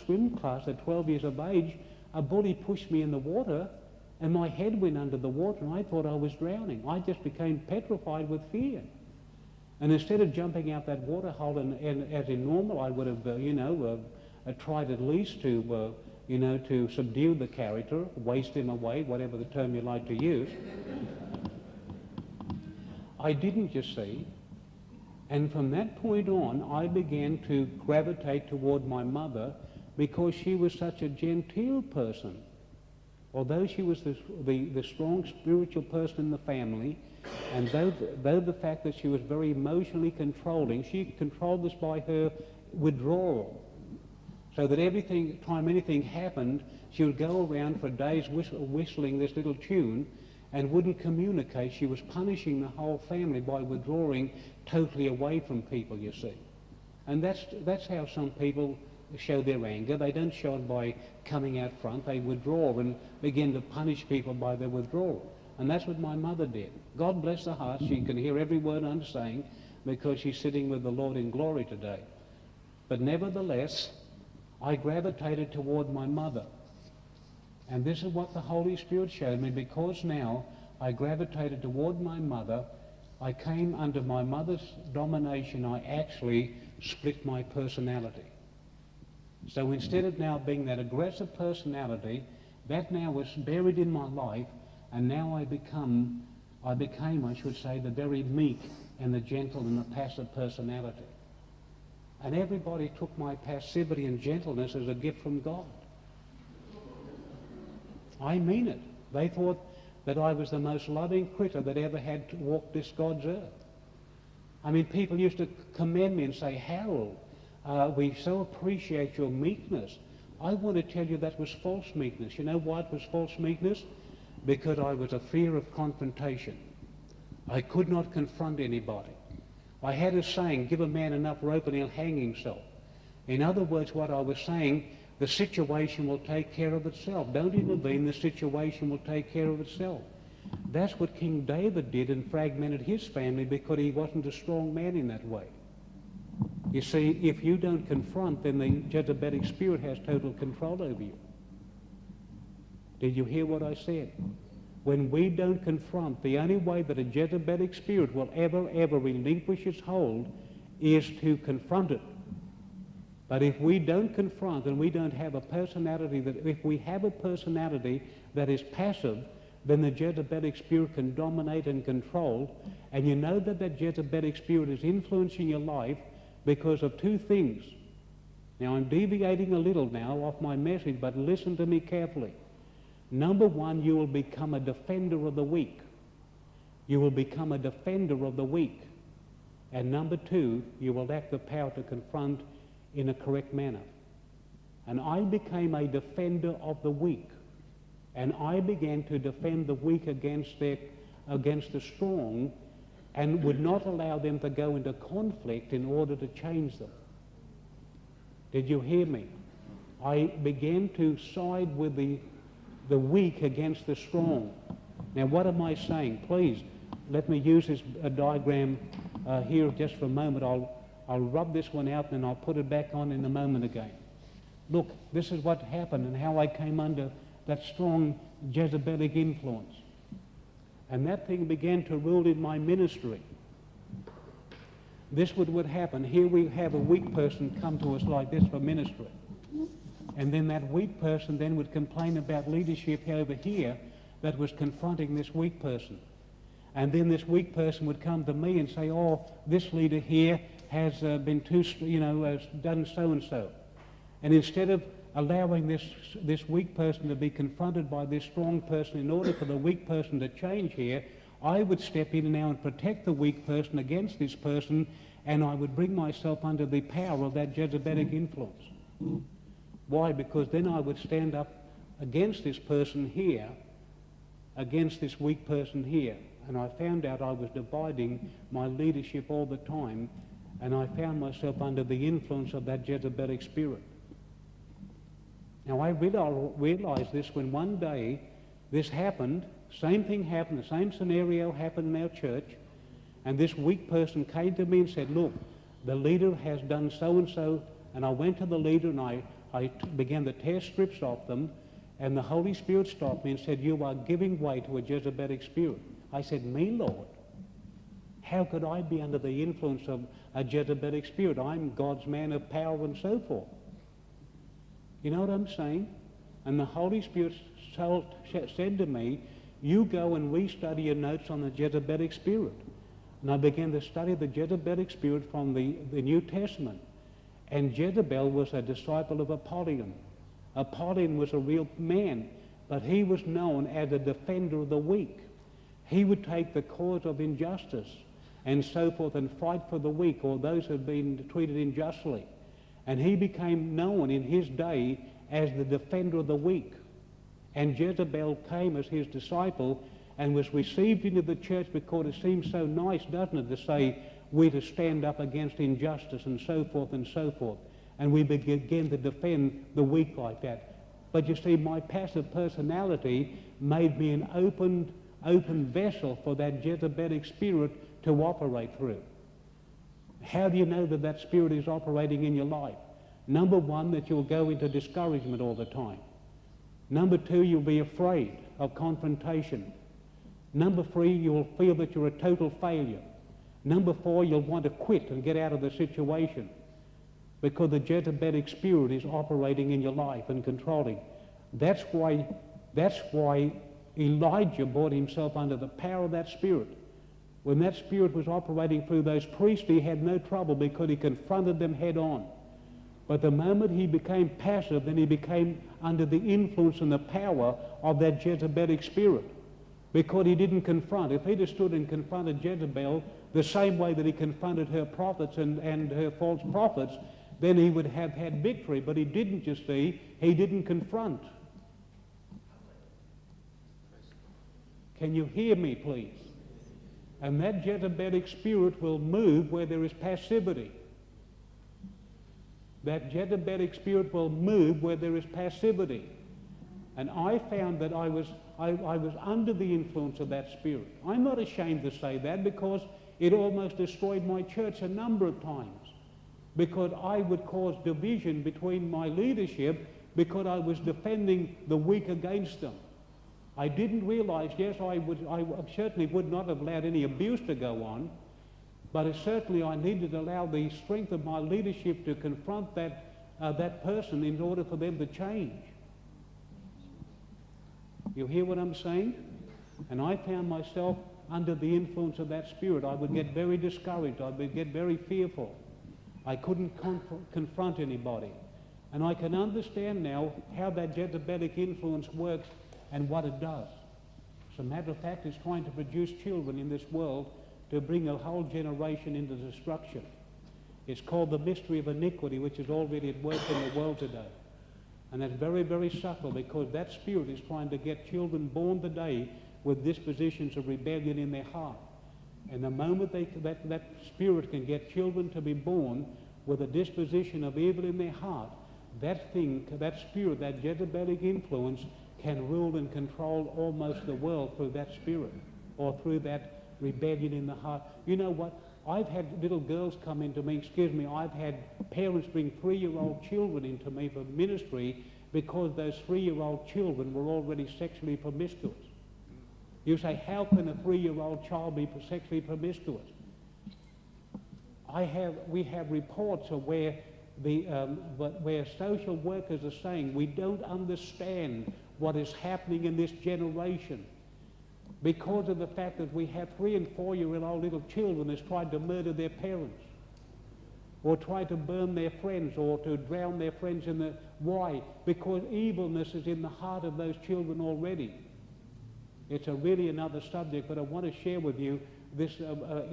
swim class at 12 years of age, a bully pushed me in the water and my head went under the water and I thought I was drowning. I just became petrified with fear. And instead of jumping out that water hole and as in normal, I would have tried at least to, to subdue the character, waste him away, whatever the term you like to use. I didn't, you see. And from that point on, I began to gravitate toward my mother because she was such a genteel person. Although she was the strong spiritual person in the family, and though the fact that she was very emotionally controlling, she controlled this by her withdrawal. So that time anything happened, she would go around for days whistling this little tune and wouldn't communicate. She was punishing the whole family by withdrawing totally away from people, you see. And that's how some people show their anger. They don't show it by coming out front. They withdraw and begin to punish people by their withdrawal. And that's what my mother did. God bless her heart. She can hear every word I'm saying because she's sitting with the Lord in glory today. But nevertheless, I gravitated toward my mother. And this is what the Holy Spirit showed me. Because now I gravitated toward my mother, I came under my mother's domination. I actually split my personality. So instead of now being that aggressive personality, that now was buried in my life, and now I became, I should say, the very meek and the gentle and the passive personality. And everybody took my passivity and gentleness as a gift from God. I mean it. They thought that I was the most loving critter that ever had to walk this God's earth. I mean, people used to commend me and say, Harold, we so appreciate your meekness. I want to tell you that was false meekness. You know why it was false meekness? Because I was a fear of confrontation. I could not confront anybody. I had a saying, give a man enough rope and he'll hang himself. In other words, what I was saying, the situation will take care of itself. Don't intervene, the situation will take care of itself. That's what King David did and fragmented his family because he wasn't a strong man in that way. You see, if you don't confront, then the Jezebelic spirit has total control over you. Did you hear what I said? When we don't confront, the only way that a Jezebelic spirit will ever relinquish its hold is to confront it. But if we don't confront and we don't have a personality if we have a personality that is passive, then the Jezebelic spirit can dominate and control. And you know that that Jezebelic spirit is influencing your life because of two things. Now I'm deviating a little now off my message, but listen to me carefully. Number one, you will become a defender of the weak. You will become a defender of the weak. And number two, you will lack the power to confront in a correct manner. And I became a defender of the weak. And I began to defend the weak against the strong and would not allow them to go into conflict in order to change them. Did you hear me? I began to side with the weak against the strong. Now what am I saying? Please, let me use this diagram here just for a moment. I'll rub this one out and then I'll put it back on in a moment again. Look, this is what happened and how I came under that strong Jezebelic influence. And that thing began to rule in my ministry. This would happen. Here we have a weak person come to us like this for ministry. And then that weak person then would complain about leadership over here that was confronting this weak person. And then this weak person would come to me and say, oh, this leader here has been has done so-and-so. And instead of allowing this weak person to be confronted by this strong person in order for the weak person to change here, I would step in now and protect the weak person against this person, and I would bring myself under the power of that Jezebelic influence. Why? Because then I would stand up against this person here, against this weak person here. And I found out I was dividing my leadership all the time, and I found myself under the influence of that Jezebelic spirit. Now I realized this when one day this happened, same thing happened, the same scenario happened in our church, and this weak person came to me and said, look, the leader has done so-and-so, and I went to the leader and I began to tear strips off them, and the Holy Spirit stopped me and said, "You are giving way to a Jezebelic spirit." I said, "Me, Lord? How could I be under the influence of a Jezebelic spirit? I'm God's man of power and so forth." You know what I'm saying? And the Holy Spirit said to me, "You go and restudy your notes on the Jezebelic spirit." And I began to study the Jezebelic spirit from the New Testament. And Jezebel was a disciple of Apollyon. Apollyon was a real man, but he was known as a defender of the weak. He would take the cause of injustice and so forth and fight for the weak or those who had been treated unjustly. And he became known in his day as the defender of the weak. And Jezebel came as his disciple and was received into the church because it seems so nice, doesn't it, to say we're to stand up against injustice and so forth and so forth. And we began to defend the weak like that. But you see, my passive personality made me an open vessel for that Jezebelic spirit to operate through. How do you know that that spirit is operating in your life? Number one, that you'll go into discouragement all the time. Number two, you'll be afraid of confrontation. Number three, you'll feel that you're a total failure. Number four, you'll want to quit and get out of the situation because the Jezebelic spirit is operating in your life and controlling. That's why Elijah brought himself under the power of that spirit. When that spirit was operating through those priests, he had no trouble because he confronted them head on. But the moment he became passive, then he became under the influence and the power of that Jezebelic spirit because he didn't confront. If he'd have stood and confronted Jezebel the same way that he confronted her prophets and her false prophets, then he would have had victory. But he didn't, you see. He didn't confront. Can you hear me, please? And that Jezebelic spirit will move where there is passivity. That Jezebelic spirit will move where there is passivity. And I found that I was under the influence of that spirit. I'm not ashamed to say that because it almost destroyed my church a number of times because I would cause division between my leadership because I was defending the weak against them. I didn't realize, yes, I certainly would not have allowed any abuse to go on, but certainly I needed to allow the strength of my leadership to confront that person in order for them to change. You hear what I'm saying? And I found myself under the influence of that spirit. I would get very discouraged. I would get very fearful. I couldn't confront anybody. And I can understand now how that Jezebelic influence works and what it does. As a matter of fact, it's trying to produce children in this world to bring a whole generation into destruction. It's called the mystery of iniquity, which is already at work in the world today. And that's very, very subtle because that spirit is trying to get children born today with dispositions of rebellion in their heart. And the moment that spirit can get children to be born with a disposition of evil in their heart, that spirit, that Jezebelic influence can rule and control almost the world through that spirit or through that rebellion in the heart. You know what? I've had little girls come into me, I've had parents bring 3-year-old children into me for ministry because those 3-year-old children were already sexually promiscuous. You say, how can a 3-year-old child be sexually promiscuous? We have reports of where social workers are saying we don't understand what is happening in this generation because of the fact that we have 3- and 4-year-old little children that's tried to murder their parents or try to burn their friends or to drown their friends in the... Why? Because evilness is in the heart of those children already. It's really another subject, but I want to share with you this in